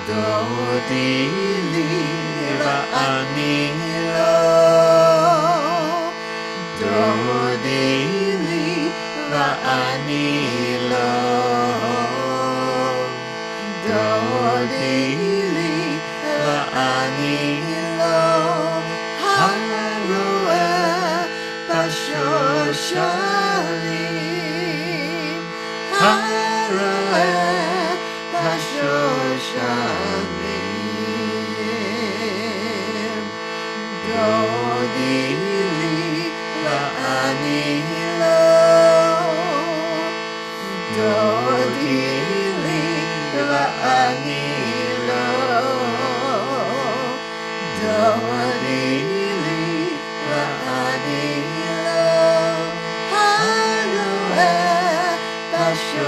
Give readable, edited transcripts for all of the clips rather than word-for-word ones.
Dodili va'ani lo, Dodili va'ani lo, Dodili va'ani lo, Haroe Bashoshanim, Haroe Bashoshanim, Dodili va'ani lo, Dodili va'ani lo, Dodili va'ani lo, Haroe Bashoshanim,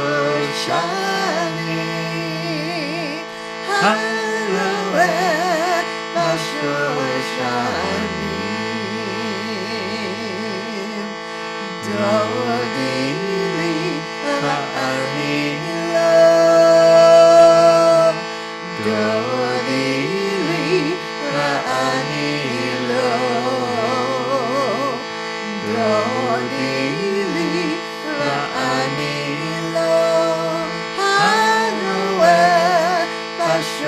Haroe Bashoshanim, Dodili va'ani lo, Dodili va'ani lo, Dodili va'ani lo, Haroe Bashoshanim,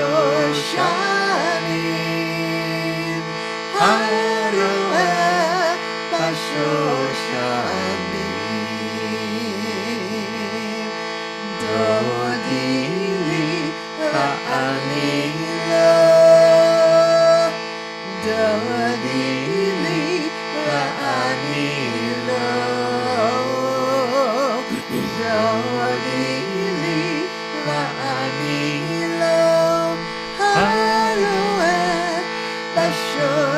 Haroe Bashoshanim, Dodili va'ani lo, Dodili va'ani lo, Dodili va'ani lo, Haroe Bashoshanim,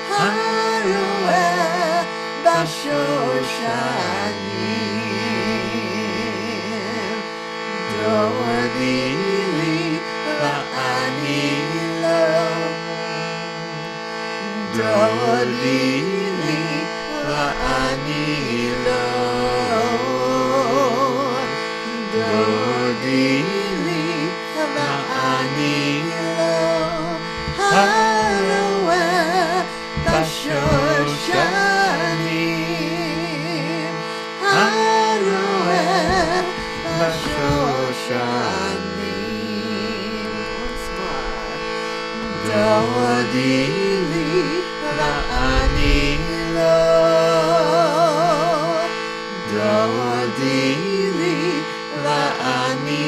Haroe Bashoshanim, Dodili va'ani lo, Dodili va'ani lo, Dodili va'ani lo, Haroe Bashoshanim, Haroe Bashoshanim. Once more. Dodili va'ani lo, Dodili va'ani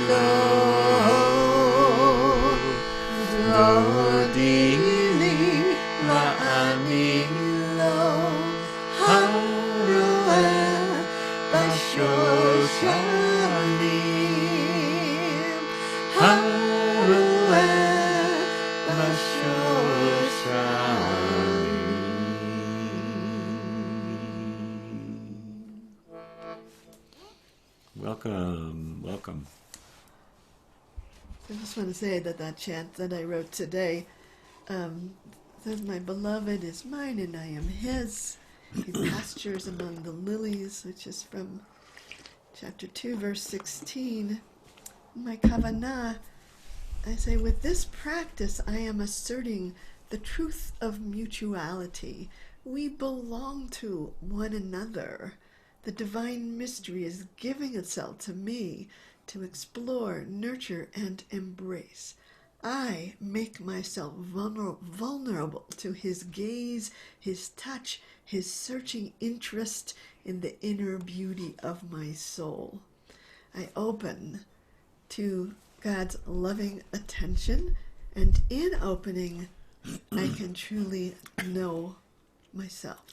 lo, Dodili va'ani lo, Haroe Bashoshanim, Haroe Bashoshanim. Welcome. I just want to say that chant that I wrote today says, "My beloved is mine and I am his. He pastures among the lilies," which is from chapter 2, verse 16. My kavanah, I say, with this practice I am asserting the truth of mutuality. We belong to one another. The divine mystery is giving itself to me to explore, nurture, and embrace. I make myself vulnerable to his gaze, his touch, his searching interest in the inner beauty of my soul. I open to God's loving attention, and in opening, I can truly know myself.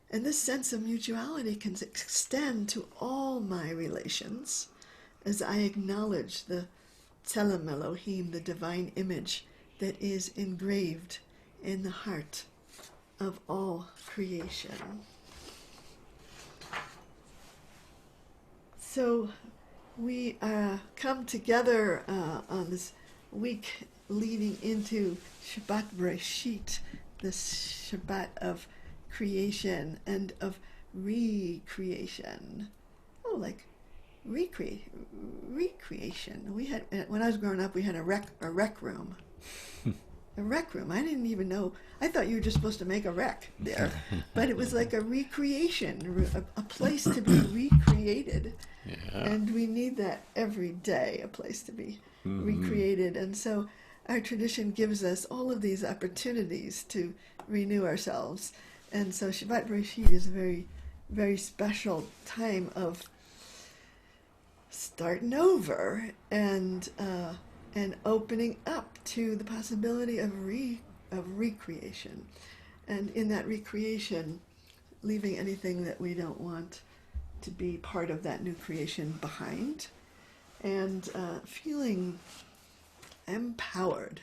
And this sense of mutuality can extend to all my relations as I acknowledge the Tselem Elohim, the divine image that is engraved in the heart of all creation. So we come together on this week leading into Shabbat Breshit, this Shabbat of creation and of recreation. like recreation. We had, when I was growing up, we had a rec room. A rec room. I didn't even know. I thought you were just supposed to make a wreck there, but it was like a recreation, a place to be recreated. Yeah. And we need that every day, a place to be recreated. And so our tradition gives us all of these opportunities to renew ourselves. And so Shabbat Bereshit is a very, very special time of starting over and opening up to the possibility of recreation, and in that recreation, leaving anything that we don't want to be part of that new creation behind, and feeling empowered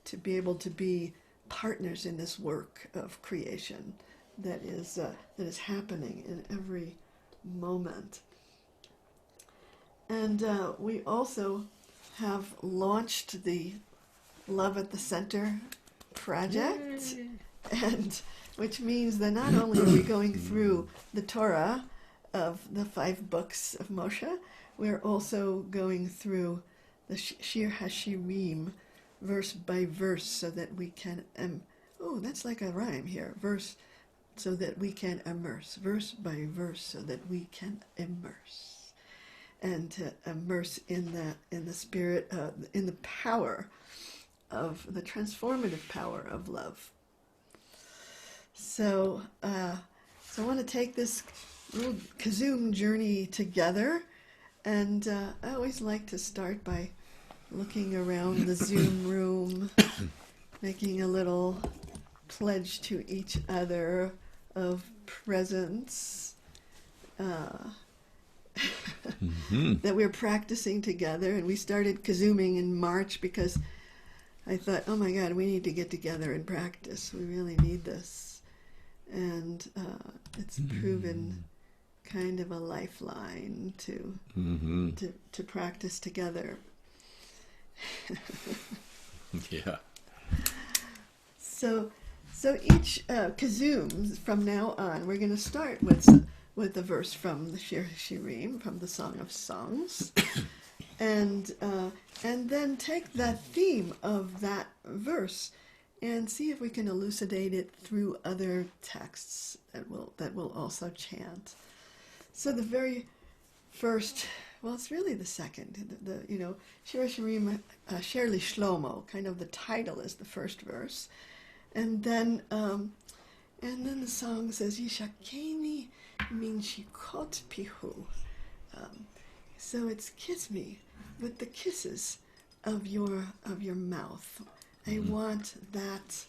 to be able to be partners in this work of creation that is happening in every moment. And we also have launched the Love at the Center project, and which means that not only are we going through the Torah of the 5 books of Moshe, we're also going through the Shir HaShirim, verse by verse, so that we can that's like a rhyme here, verse so that we can immerse, verse by verse, so that we can immerse, and to immerse in the spirit, in the power of the transformative power of love. So I want to take this little KZOOM journey together, and I always like to start by looking around the Zoom room, making a little pledge to each other of presence, that we're practicing together. And we started KZOOMing in March because I thought, oh my God, we need to get together and practice. We really need this. And it's proven kind of a lifeline to practice together. Yeah. So each KZOOM from now on, we're going to start with a verse from the Shir HaShirim, from the Song of Songs, and then take that theme of that verse and see if we can elucidate it through other texts that will also chant. So the very first, well, it's really the second, the Shir HaShirim, Sher Li Shlomo, kind of the title is the first verse, and then the song says Yishakeni min shikot pihu. So it's kiss me with the kisses of your mouth. I want that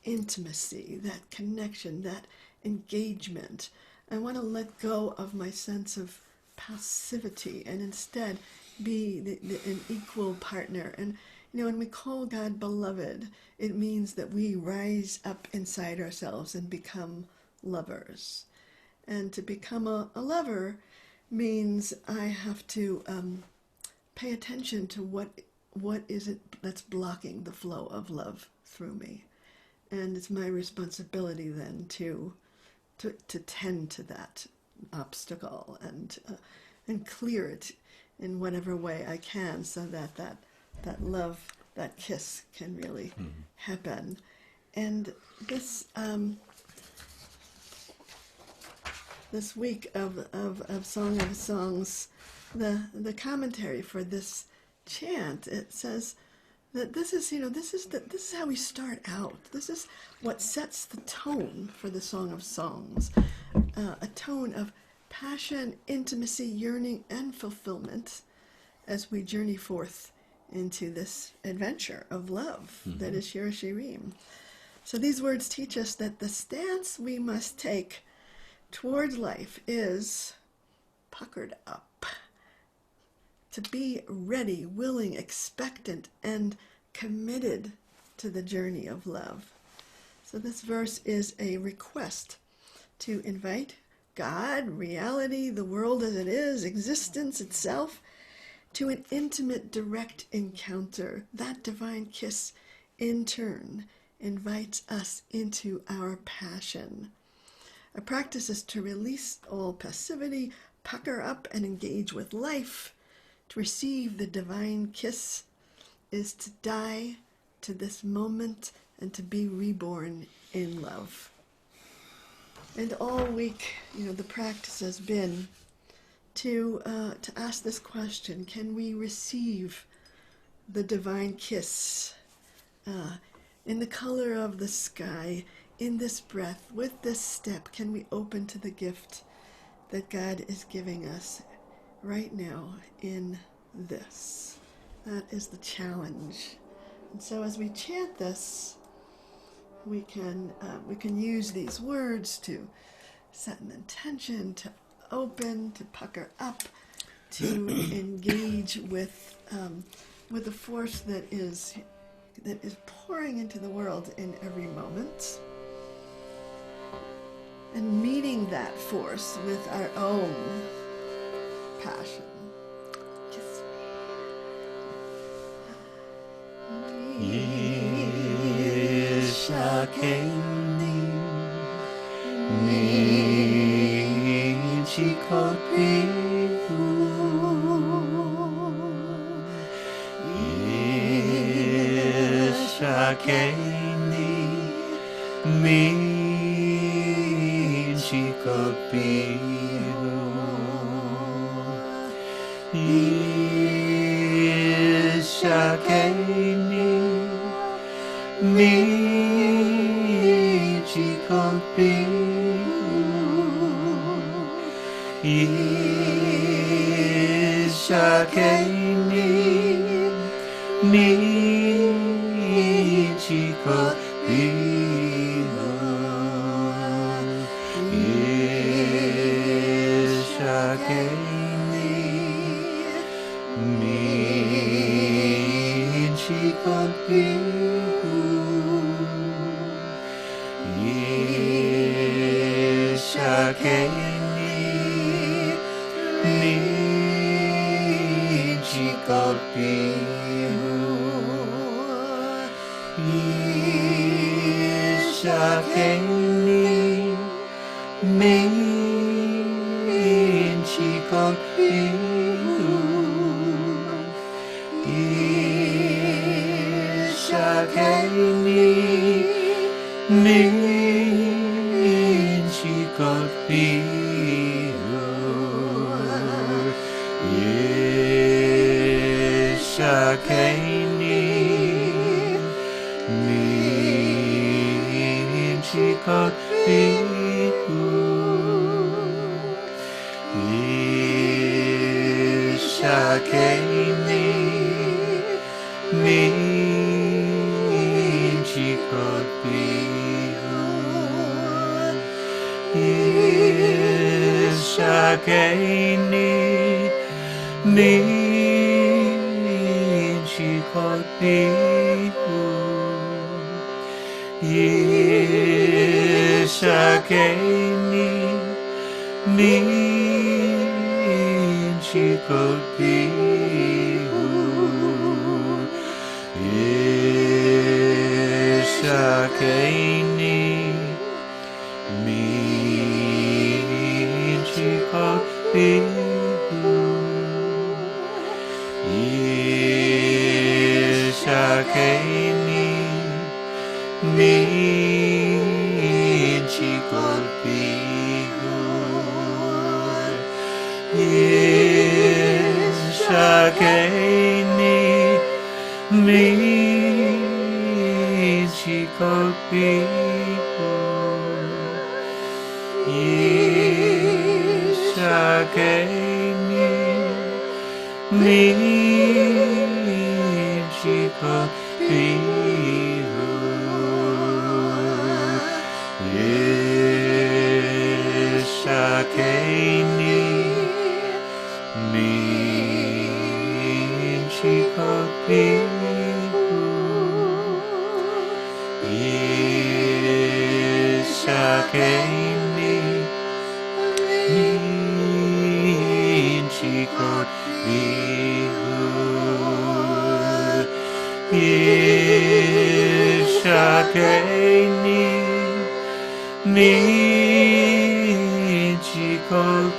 intimacy, that connection, that engagement. I want to let go of my sense of passivity and instead be an equal partner. And when we call God beloved, it means that we rise up inside ourselves and become lovers. And to become a lover means I have to pay attention to what is it that's blocking the flow of love through me. And it's my responsibility then to tend to that obstacle and clear it in whatever way I can, so that love, that kiss can really happen. And this week of Song of Songs, the commentary for this chant, it says that this is how we start out. This is what sets the tone for the Song of Songs, a tone of passion, intimacy, yearning, and fulfillment as we journey forth into this adventure of love that is Shir HaShirim. So these words teach us that the stance we must take towards life is puckered up, to be ready, willing, expectant, and committed to the journey of love. So this verse is a request to invite God, reality, the world as it is, existence itself, to an intimate, direct encounter. That divine kiss, in turn, invites us into our passion. Our practice is to release all passivity, pucker up and engage with life. To receive the divine kiss is to die to this moment and to be reborn in love. And all week, the practice has been to ask this question: can we receive the divine kiss in the color of the sky, in this breath, with this step? Can we open to the gift that God is giving us right now in this? That is the challenge. And so as we chant this, we can use these words to set an intention, to open, to pucker up, to engage with the force that is pouring into the world in every moment, and meeting that force with our own passion. Kiss me. Ishakeni,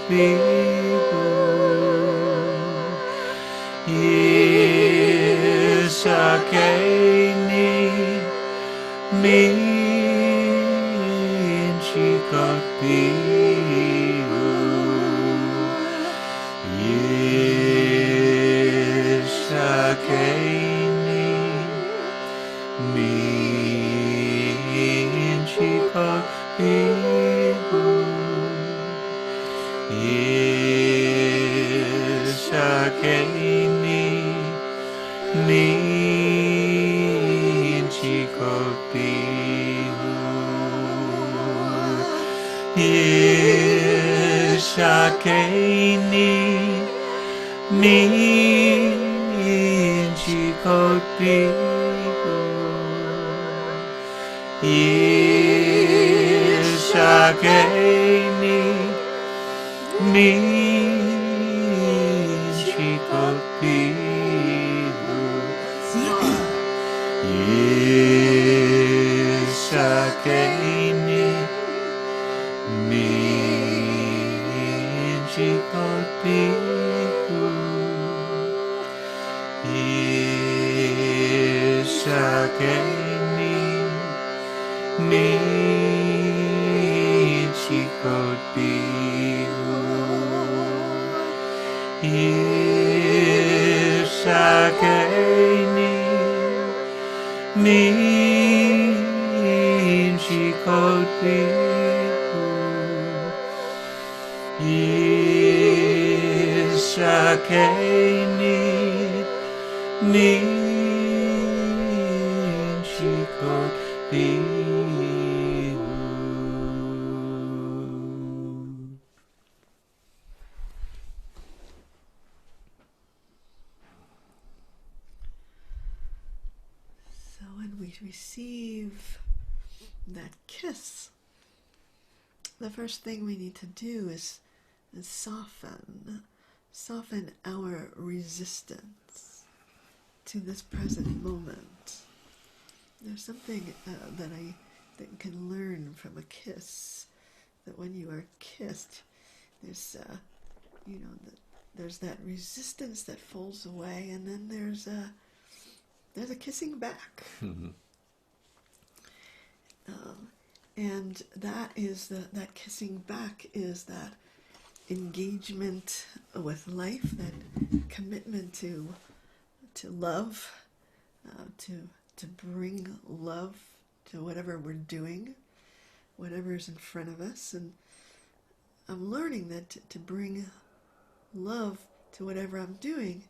bihu Yisakeni min chikot bihu Yisakeni min chikot bihu Yisakeni min chikot bihu Yisakeni min chikot bihu Yisakeni min chikot bihu Yisakeni min chikot bihu Yisakeni min chikot bihu Yisakeni min chikot bihu Yisakeni min chikot bihu. So when we receive that kiss, the first thing we need to do is soften our resistance to this present moment. There's something that I think can learn from a kiss, that when you are kissed, there's there's that resistance that falls away, and then there's a kissing back. And that is that kissing back is that engagement with life, that commitment to love, to bring love to whatever we're doing, whatever is in front of us. And I'm learning that to bring love to whatever I'm doing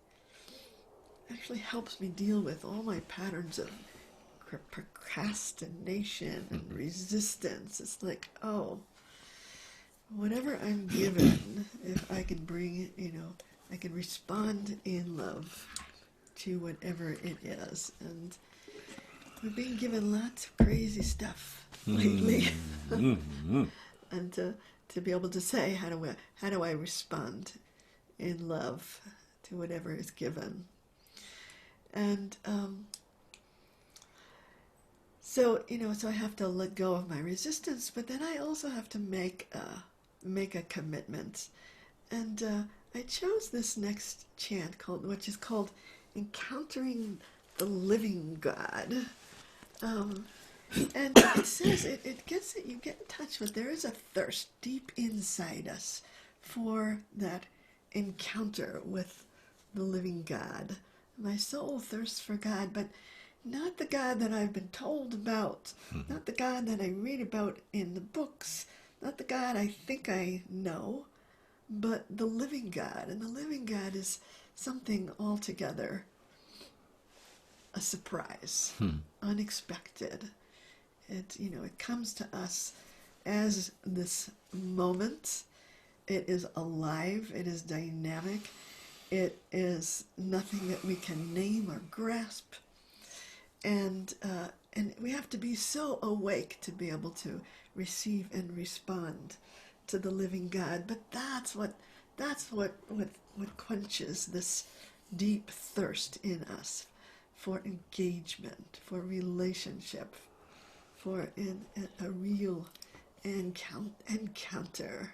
actually helps me deal with all my patterns of procrastination and resistance. It's like, oh, whatever I'm given, if I can bring, I can respond in love to whatever it is. And we're being given lots of crazy stuff lately. And to be able to say, how do I respond in love to whatever is given? And so I have to let go of my resistance, but then I also have to make a commitment. And I chose this next chant which is called Encountering the Living God. And it says you get in touch with, there is a thirst deep inside us for that encounter with the living God. My soul thirsts for God, but not the God that I've been told about, not the God that I read about in the books, not the God I think I know, but the living God. And the living God is something altogether a surprise, unexpected. It comes to us as this moment. It is alive, it is dynamic, it is nothing that we can name or grasp. And we have to be so awake to be able to receive and respond to the living God. But that's what quenches this deep thirst in us for engagement, for relationship, for a real encounter.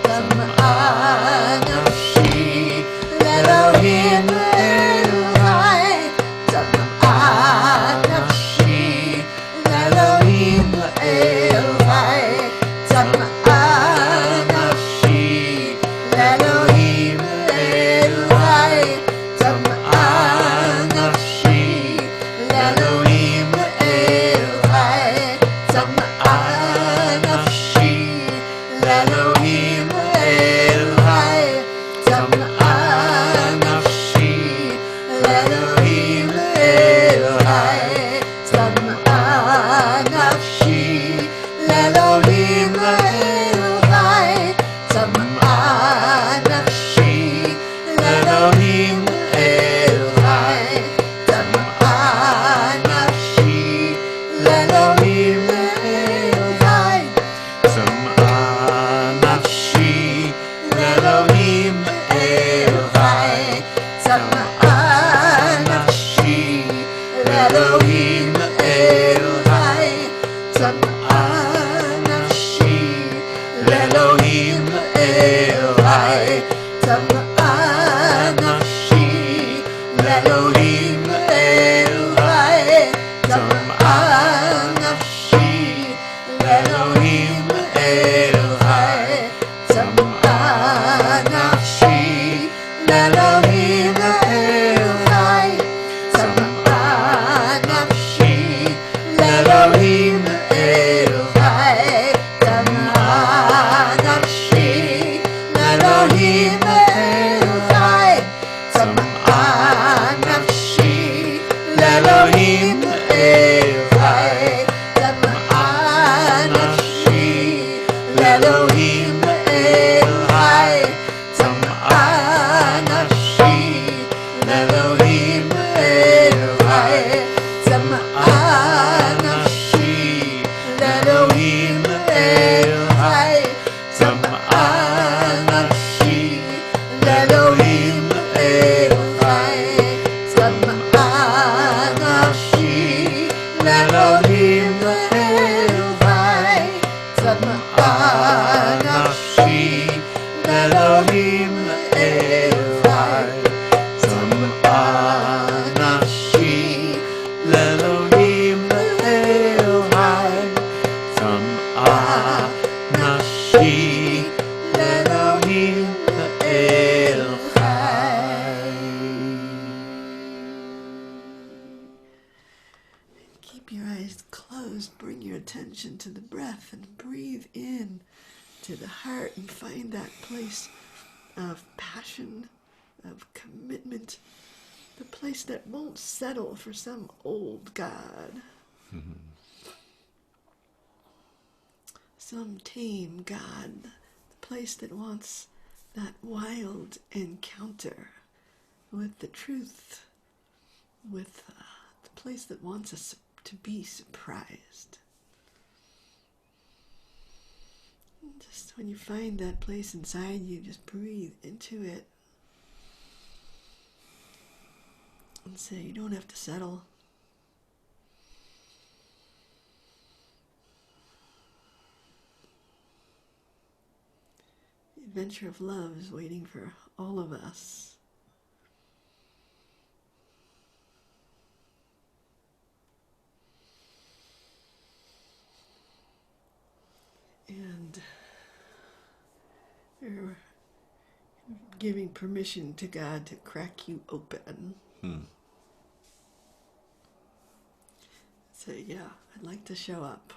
Elhai Tam'a Nafshi Elohim Elhai Tam'a Nafshi Elohim Elhai Tam'a Nafshi Elohim Elhai Tam'a Nafshi Elohim Elhai Tam'a Nafshi Elohim Elhai Tam'a Nafshi Elohim Elhai Tam'a Nafshi Elohim Elhai Tam'a Nafshi Elohim Elhai Tam'a Nafshi Elohim Elhai Tam'a Nafshi Elohim Elhai Tam'a Nafshi Elohim Elhai Tam'a Nafshi Elohim Elhai Tam'a Nafshi Elohim Elhai Tam'a Nafshi Elohim Elhai. Keep your eyes closed. Bring your attention to the breath and breathe in to the heart and find that place of passion, of commitment, the place that won't settle for some old god, some tame god, the place that wants that wild encounter with the truth, with the place that wants us to be surprised. Just when you find that place inside you, just breathe into it and say, you don't have to settle. The adventure of love is waiting for all of us. And you're giving permission to God to crack you open. Say, yeah, I'd like to show up.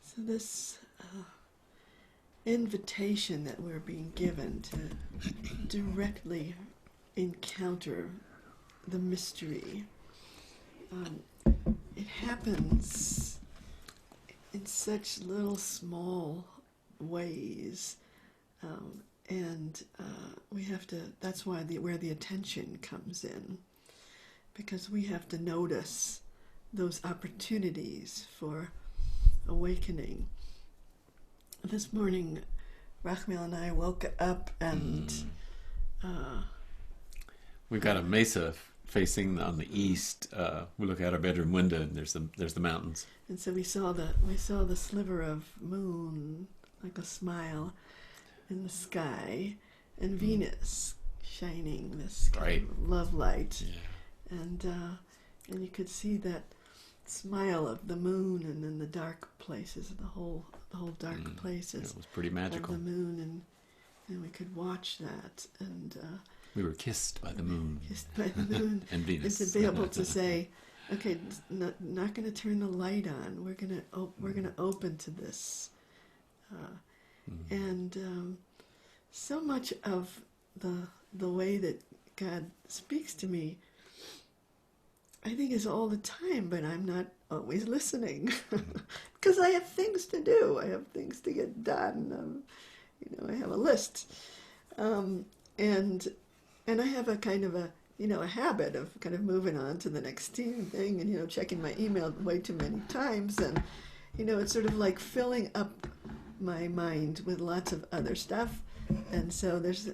So this invitation that we're being given to directly encounter the mystery, it happens in such little small ways, and we have to, that's why where the attention comes in, because we have to notice those opportunities for awakening. This morning, Rachmil and I woke up and we've got a mesa facing on the east. We look out our bedroom window, and there's the mountains. And so we saw the sliver of moon, like a smile, in the sky, and Venus shining this kind of love light, and you could see that smile of the moon, and then the dark places, the whole dark places. It was pretty magical. Of the moon, and we could watch that, and we were kissed by the moon. Kissed by the moon, and Venus. And to be able to say, okay, not going to turn the light on. We're gonna open to this, and so much of the way that God speaks to me, I think, is all the time, but I'm not always listening because I have things to do. I have things to get done. I have a list, and I have a kind of a a habit of kind of moving on to the next thing and, checking my email way too many times. And, it's sort of like filling up my mind with lots of other stuff. And so there's,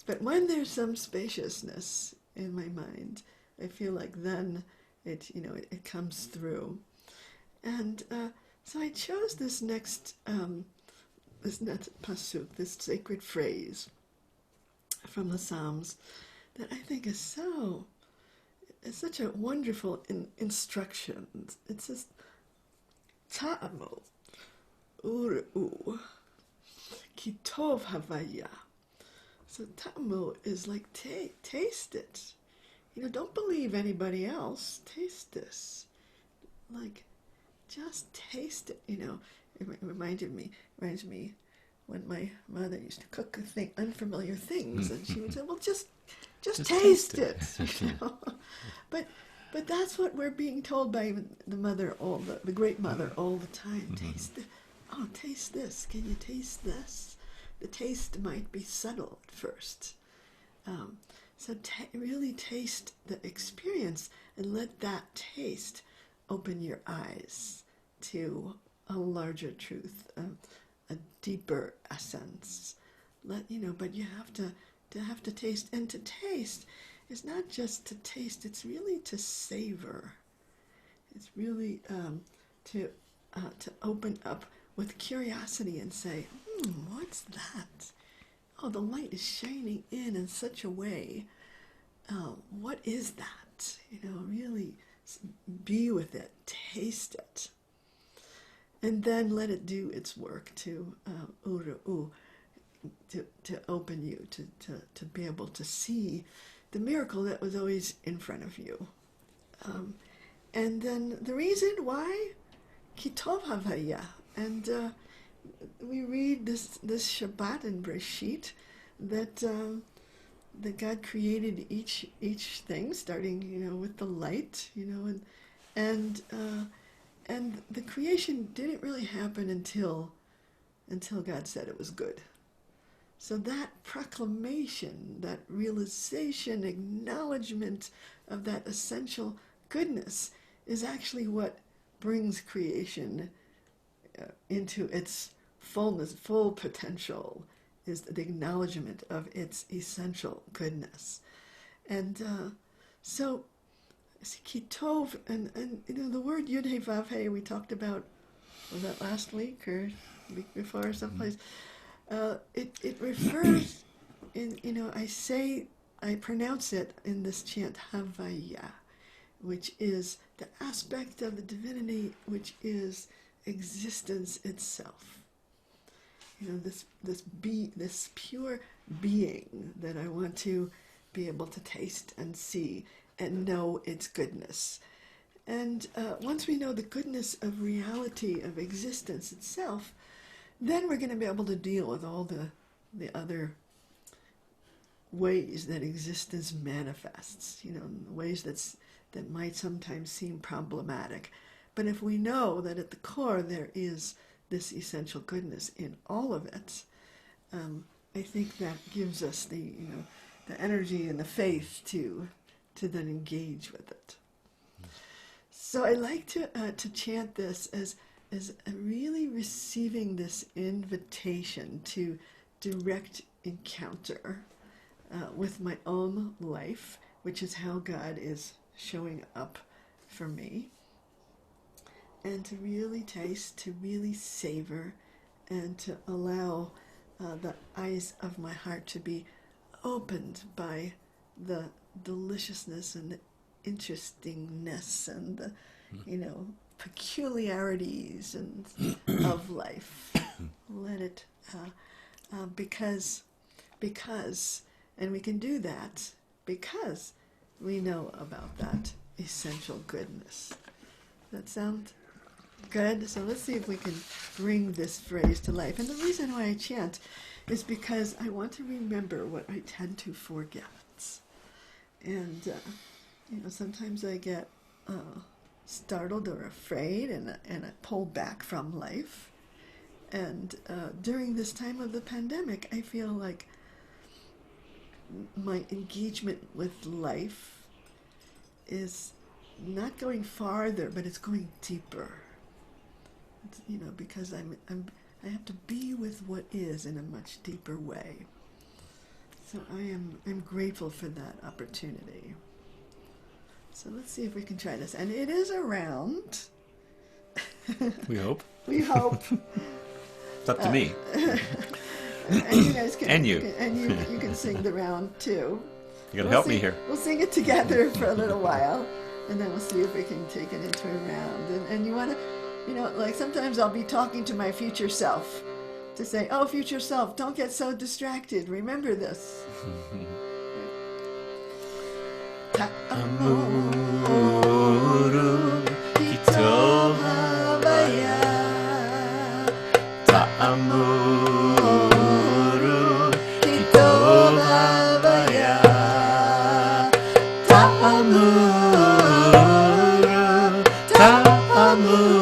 but when there's some spaciousness in my mind, I feel like then it comes through. And so I chose this next pasuk, this sacred phrase from the Psalms that I think is such a wonderful instruction. It says, Ta'amu ur'u ki tov havaya. So ta'amu is like taste it. Don't believe anybody else. Taste this. Like, just taste it. It reminds me when my mother used to cook unfamiliar things, and she would say, "Well, just taste it." But that's what we're being told by the mother, the great mother, all the time. Taste it. Oh, taste this. Can you taste this? The taste might be subtle at first. So really taste the experience and let that taste open your eyes to a larger truth, a deeper essence. But you have to taste, and to taste is not just to taste; it's really to savor. It's really to open up with curiosity and say, what's that? Oh, the light is shining in such a way. What is that? Really be with it, taste it. And then let it do its work to open you, to be able to see the miracle that was always in front of you. And then the reason why, kitov havaya. And we read this Shabbat in Breshit that God created each thing, starting with the light, and the creation didn't really happen until God said it was good. So that proclamation, that realization, acknowledgement of that essential goodness is actually what brings creation into its fullness, full potential, is the acknowledgement of its essential goodness. And so kitov, and the word yud he vav he we talked about, was that last week or week before someplace? It refers I pronounce it in this chant havaya, which is the aspect of the divinity which is existence itself. This pure being that I want to be able to taste and see and know its goodness. And once we know the goodness of reality, of existence itself, then we're going to be able to deal with all the other ways that existence manifests, ways that might sometimes seem problematic. But if we know that at the core there is this essential goodness in all of it, I think that gives us the energy and the faith to then engage with it. So I like to chant this as really receiving this invitation to direct encounter with my own life, which is how God is showing up for me, and to really taste, to really savor, and to allow the eyes of my heart to be opened by the deliciousness and the interestingness and the peculiarities of life. Let it because and we can do that because we know about that essential goodness. That sound good? So let's see if we can bring this phrase to life. And the reason why I chant is because I want to remember what I tend to forget. And sometimes I get startled or afraid, and I pull back from life. And during this time of the pandemic, I feel like my engagement with life is not going farther, but it's going deeper. It's, because I have to be with what is in a much deeper way. So I'm grateful for that opportunity. So let's see if we can try this. And it is a round. We hope. We hope. It's up to me. And you guys can. And you. You can sing the round too. You gotta help me here. We'll sing it together for a little while, and then we'll see if we can take it into a round. And you want to, like sometimes I'll be talking to my future self to say, oh, future self, don't get so distracted. Remember this. Ta'amuru kito havaya. Ta'amuru kito havaya. Ta'amuru, ta'amuru,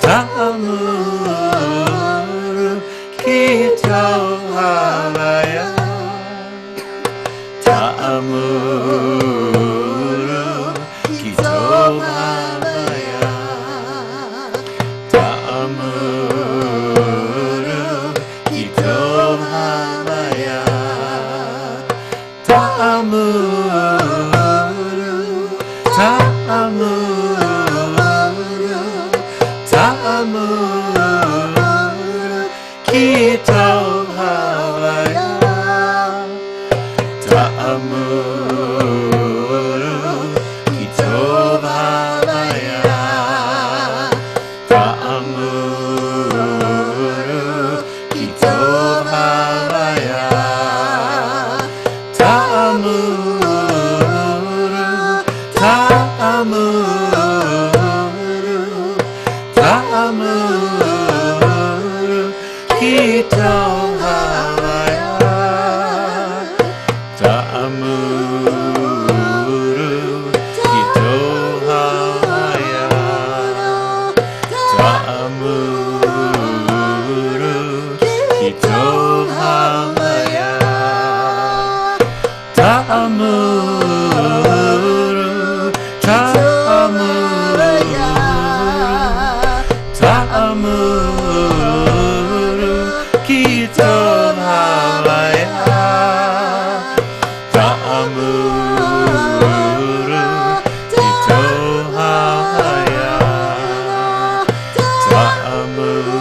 ta'amuru kito havaya. Ta'amuru kito havaya. Ta'amuru kito havaya. Ta'amuru, ta'amuru, ta'amuru kito havaya. Ta'amuru kito havaya. Ta'amuru kito havaya. Ta'amuru, ta'amuru, ta'amuru kito havaya. Ta'amuru kito havaya. Ta'amuru kito havaya. Ta'amuru, ta'amuru, ta'amuru kito havaya. Ta'amuru kito havaya. Ta'amuru kito havaya. Ta'amuru, ta'amuru, ta'amuru kito havaya. Ta'amuru kito havaya. Ta'amuru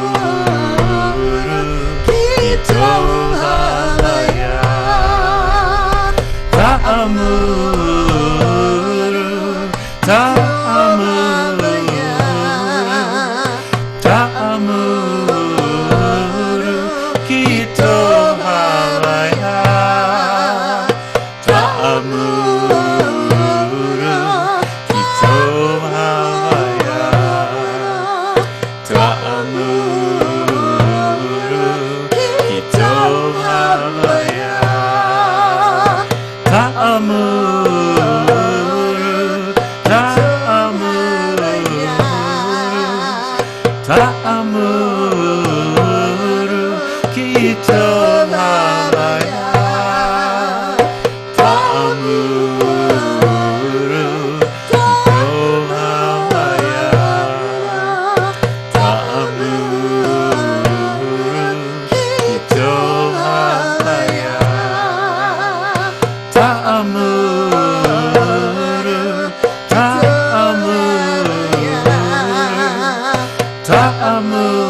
kito havaya. Ta'amuru, ta'amuru, ta'amuru kito havaya. Ta'amuru kito havaya. Ta'amuru kito havaya. Ta'amuru, ta'amuru, ta'amuru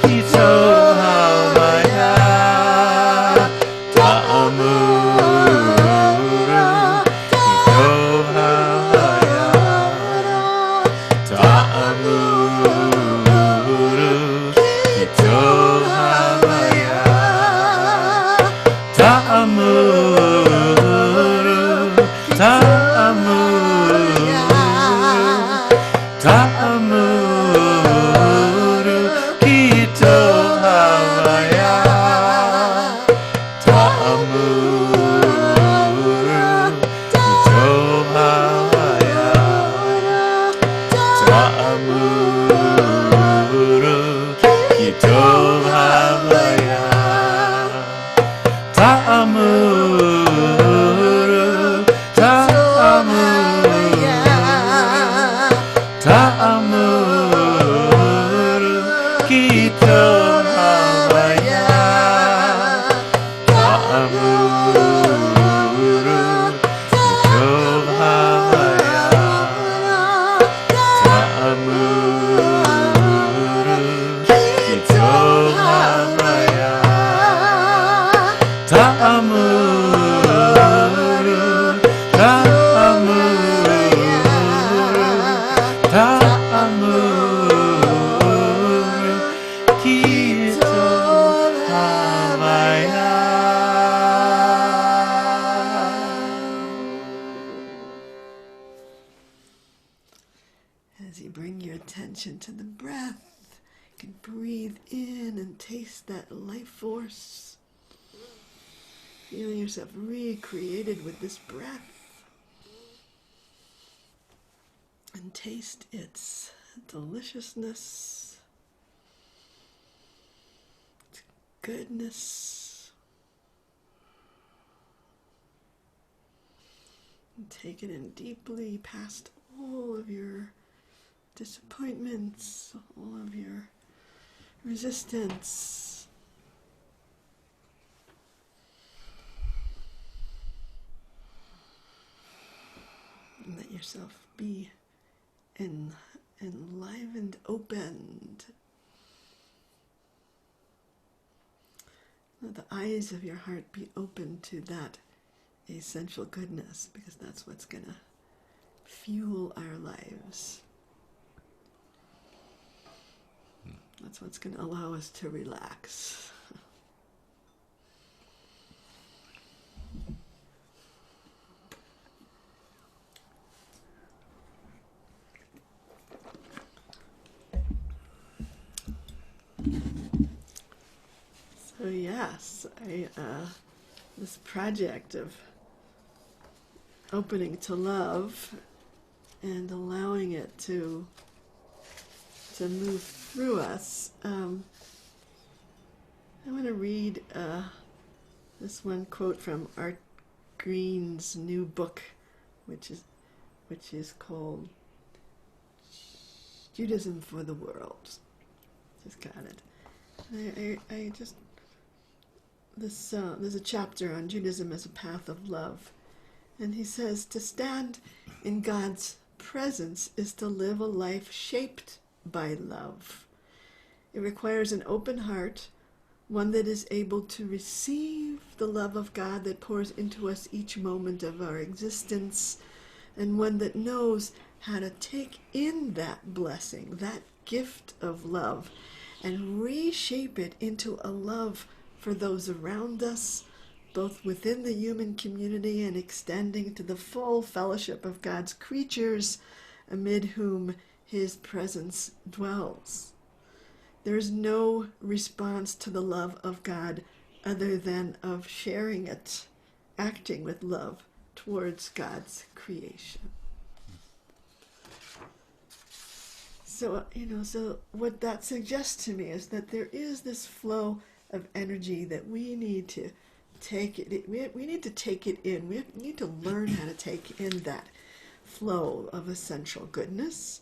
kito havaya. Ta'amuru kito havaya. Ta'amuru kito havaya. Ta'amuru, ta'amuru, ta'amuru As you bring your attention to the breath, you can breathe in and taste that life force. Feel yourself recreated with this breath. And taste its deliciousness, its goodness. And take it in deeply past all of your disappointments, all of your resistance. And let yourself be enlivened, opened. Let the eyes of your heart be open to that essential goodness, because that's what's going to fuel our lives. That's what's going to allow us to relax. So yes, this project of opening to love and allowing it to move through us. I want to read this one quote from Art Green's new book, which is called Judaism for the World. Just got it. There's a chapter on Judaism as a path of love, and he says, to stand in God's presence is to live a life shaped by love. It requires an open heart, one that is able to receive the love of God that pours into us each moment of our existence, and one that knows how to take in that blessing, that gift of love, and reshape it into a love for those around us, both within the human community and extending to the full fellowship of God's creatures, amid whom His presence dwells. There is no response to the love of God other than of sharing it, acting with love towards God's creation. So, so what that suggests to me is that there is this flow of energy that we need to take it. We need to take it in. We need to learn how to take in that flow of essential goodness.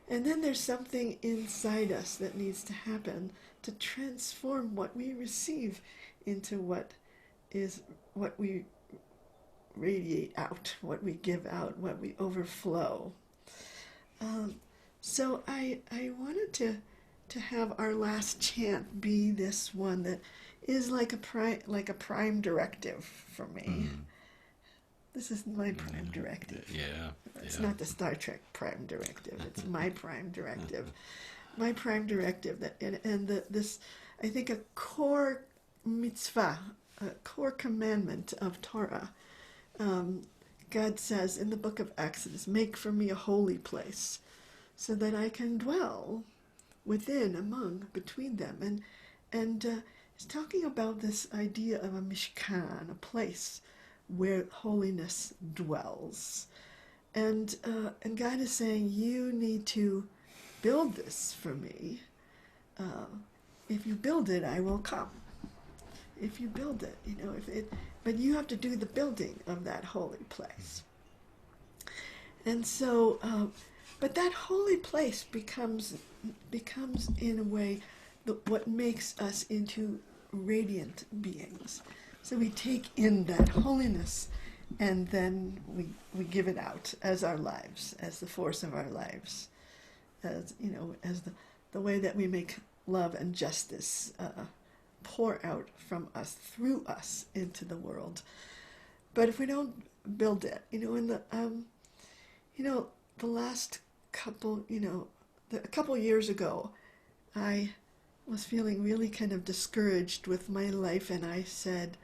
And then there's something inside us that needs to happen to transform what we receive into what we radiate out, what we give out, what we overflow. So I wanted to have our last chant be this one that is like a prime directive for me. Mm. This is my prime directive. Yeah. It's not the Star Trek prime directive. It's my prime directive. My prime directive. This, I think, a core mitzvah, a core commandment of Torah. God says in the book of Exodus, "Make for me a holy place, so that I can dwell between them." And it's talking about this idea of a mishkan, a place where holiness dwells. And God is saying, you need to build this for me. If you build it, I will come. If you build it, but you have to do the building of that holy place. And so, but that holy place becomes in a way what makes us into radiant beings. So we take in that holiness, and then we give it out as our lives, as the force of our lives, as the way that we make love and justice pour out from us, through us, into the world. But if we don't build it, the last couple, a couple years ago, I was feeling really kind of discouraged with my life, and I said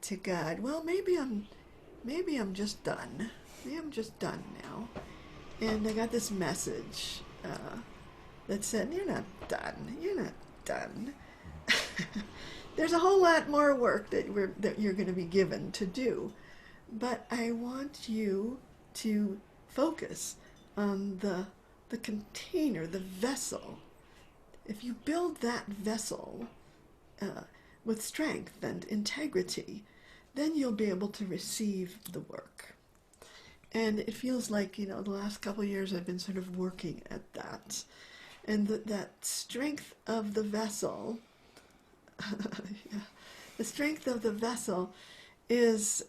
to God, well, maybe I'm just done. Maybe I'm just done now. And I got this message that said, "You're not done. You're not done. There's a whole lot more work that you're going to be given to do, but I want you to focus on the container, the vessel. If you build that vessel with strength and integrity, then you'll be able to receive the work." And it feels like, the last couple of years I've been sort of working at that. And that strength of the vessel, yeah, the strength of the vessel is,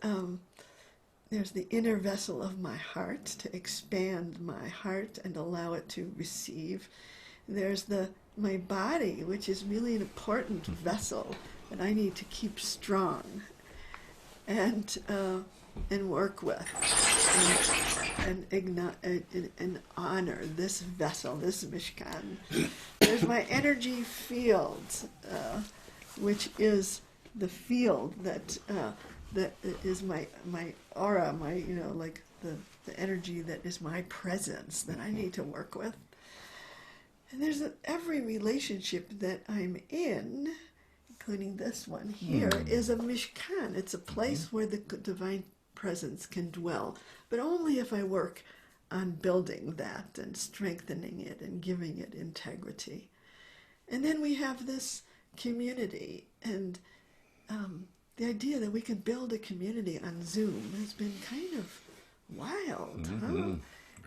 there's the inner vessel of my heart, to expand my heart and allow it to receive. There's my body, which is really an important vessel that I need to keep strong and work with, and honor this vessel, this Mishkan. There's my energy field, which is the field that is my aura, my like the energy that is my presence that I need to work with. And there's every relationship that I'm in, including this one here, is a Mishkan. It's a place where the divine presence can dwell, but only if I work on building that and strengthening it and giving it integrity. And then we have this community, and the idea that we can build a community on Zoom has been kind of wild,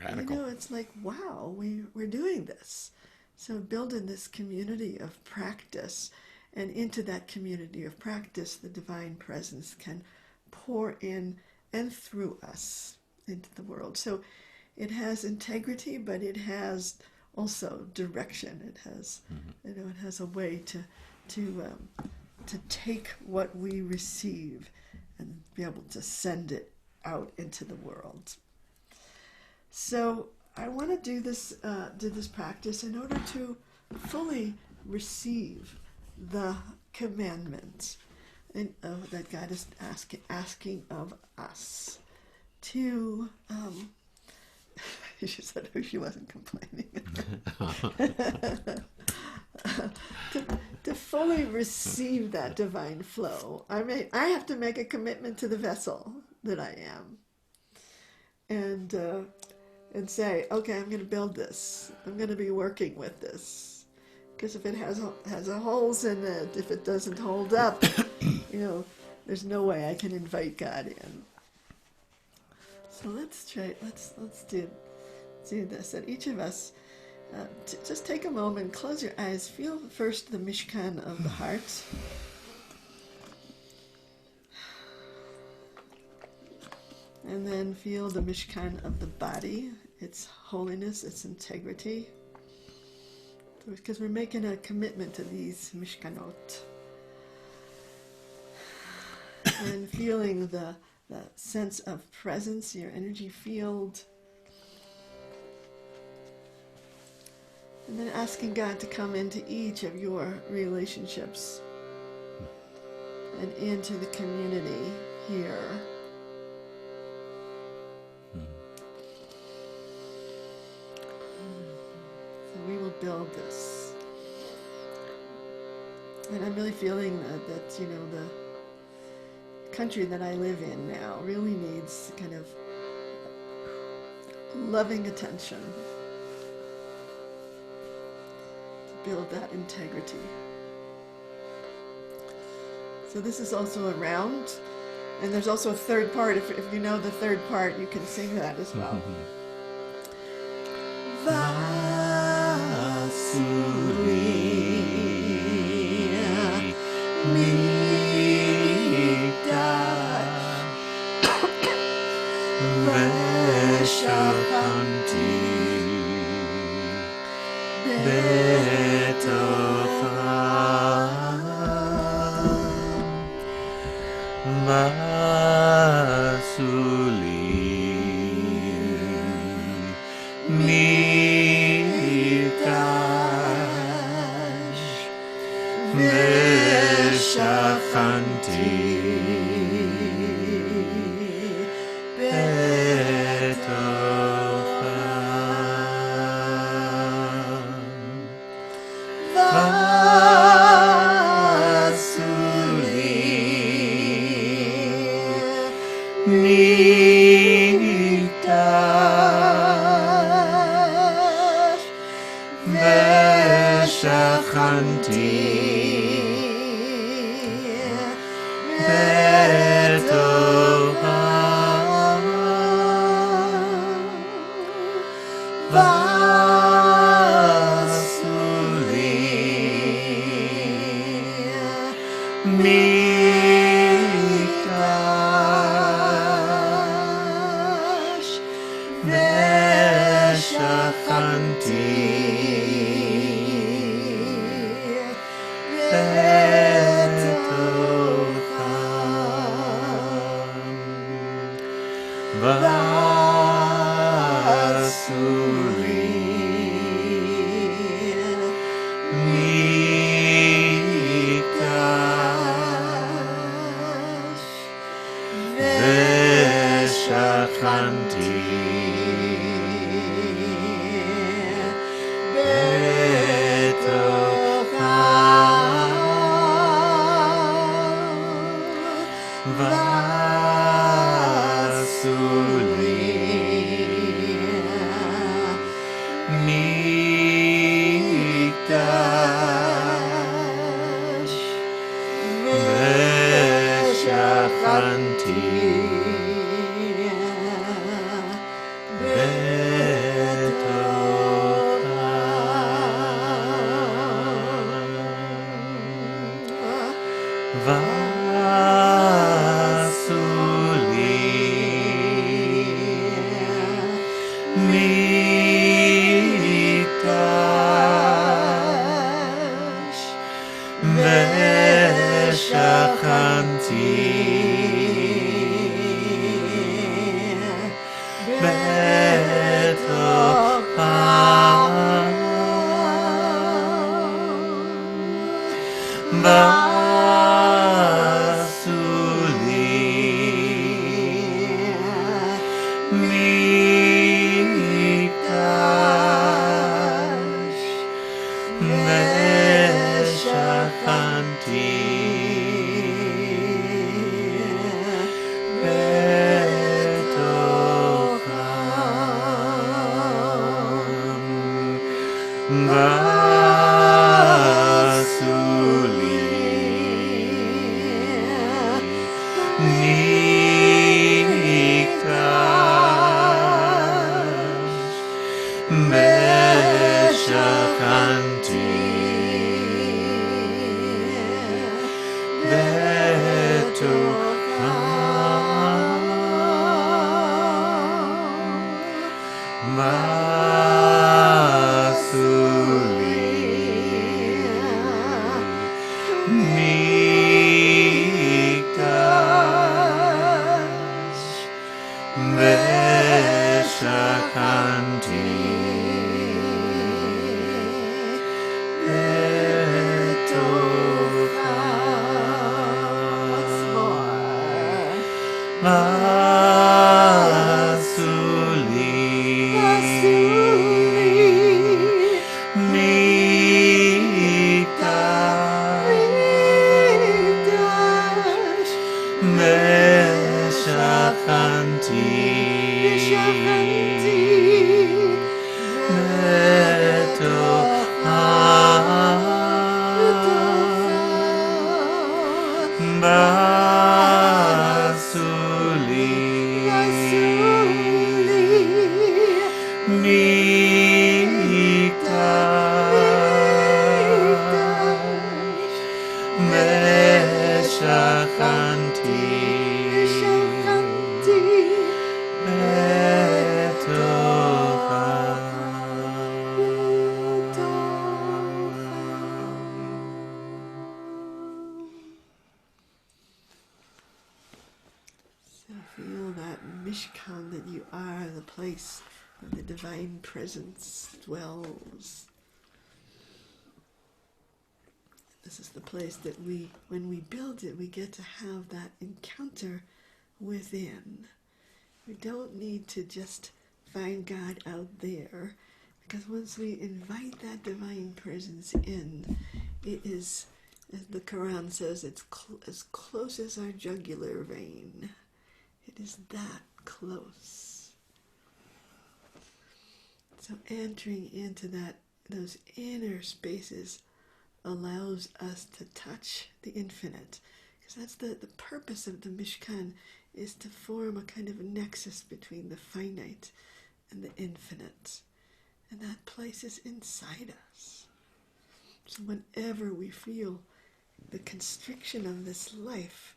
Radical. It's like, wow, we're doing this. So building this community of practice, and into that community of practice, the divine presence can pour in and through us into the world. So it has integrity, but it has also direction. It has, it has a way to take what we receive and be able to send it out into the world. So I want to do this practice in order to fully receive the commandments that God is asking of us to. She said she wasn't complaining. To fully receive that divine flow, I have to make a commitment to the vessel that I am, and say, okay, I'm going to build this. I'm going to be working with this, because if it has holes in it, if it doesn't hold up, there's no way I can invite God in. So let's try. Let's do this. And each of us, just take a moment, close your eyes, feel first the Mishkan of the heart. And then feel the Mishkan of the body, its holiness, its integrity. Because we're making a commitment to these Mishkanot. And feeling the sense of presence, your energy field. And then asking God to come into each of your relationships and into the community here. So we will build this. And I'm really feeling that the country that I live in now really needs kind of loving attention to build that integrity. So this is also a round, and there's also a third part. If you know the third part, you can sing that as well. Feel that Mishkan, that you are the place where the divine presence dwells. This is the place that when we build it, we get to have that encounter within. We don't need to just find God out there, because once we invite that divine presence in, it is, as the Quran says, it's as close as our jugular vein. It is that close. So entering into those inner spaces allows us to touch the infinite. Because that's the purpose of the Mishkan, is to form a kind of nexus between the finite and the infinite. And that place is inside us. So whenever we feel the constriction of this life,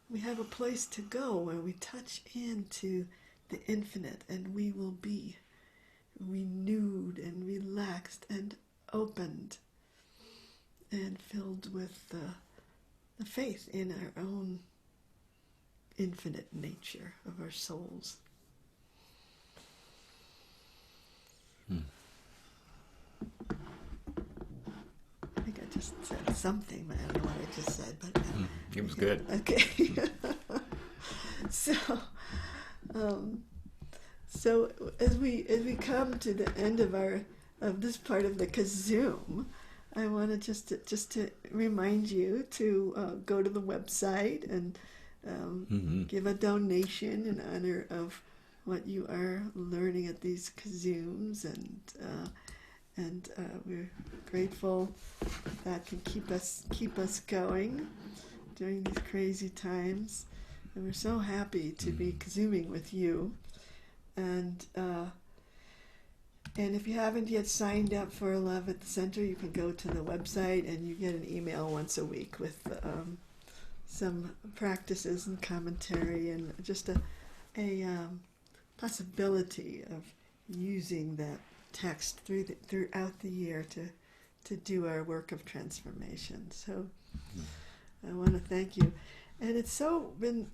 we have a place to go where we touch into the infinite, and we will be renewed and relaxed and opened and filled with the faith in our own infinite nature of our souls. I think I just said something, but I don't know what I just said. But It was good. Okay. So as we come to the end of this part of the KZOOM, I want to just to remind you to go to the website and give a donation in honor of what you are learning at these KZOOMs, and we're grateful that can keep us going during these crazy times, and we're so happy to be KZOOMing with you. And if you haven't yet signed up for Love at the Center, you can go to the website and you get an email once a week with some practices and commentary, and just a possibility of using that text throughout the year to do our work of transformation. So I want to thank you. And it's so been